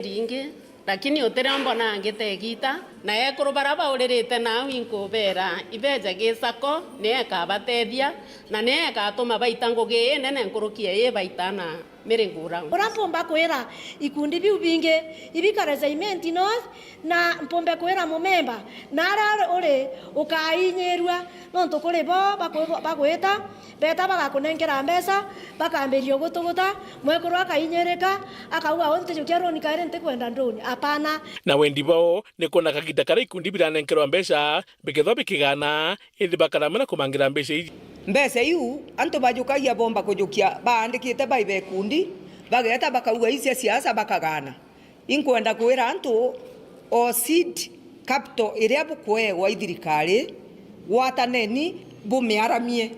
ringi lakini utire mbona ngitegita na ekuru baraba uririte na winkubera ibeja gisako ne kabatethia na ne gatuma baita ngugi nene nkurukie ye baitana miringura urapomba kwera ikundi biu binge ibikara assignment north na mpombe kwera mumemba nara uri ukainyerua no ntukuri bo bakwita beta bagakunengera mbesa bakambirio gutuguta mwekuru akainyereka akauga onte jukero nikaire ntikwenda nduni apana na wendi bao nikona kagita kara ikundi biranenkerwa mbesa biketho bikigana ithi bakaramena kumangira mbesa iu anto bajukagia bomba kujukia baandikite baibe kundi bageta bakauga isia siasa bakagana inkwenda kwira anto o seed capital iria bukwe wa thirikari wataneni bumiaramie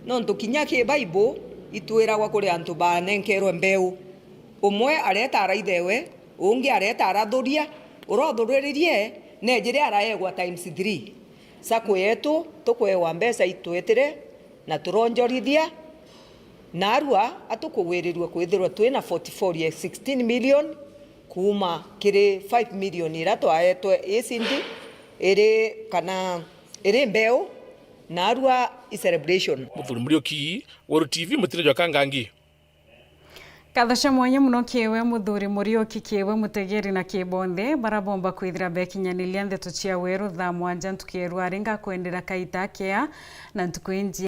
no ntukinya ki bible itwira gwa kuri antu banenkerwe mbeu umwe areta araithewe ungi areta arathuria urothuririe nejire araegwa times 3 sako yetu tukwewa mbesa itwetire na turonjorithia narua atukugwirirwe kwithirwa twina 44 ya 16 million kuma kiri 5 million ira twaetwe isindi iri kana iri mbeu narua i celebration Muthuri Muriuki Woro TV mutirejo kangangi Kathasha mwanya muno kiwe Muthuri Muriuki kiwe mutegeri na kibonde barabomba kwithira bekinyanilia ndeto cia weru tha mwanja ntukirwa ringa kwendera kaita kea na ntukwinji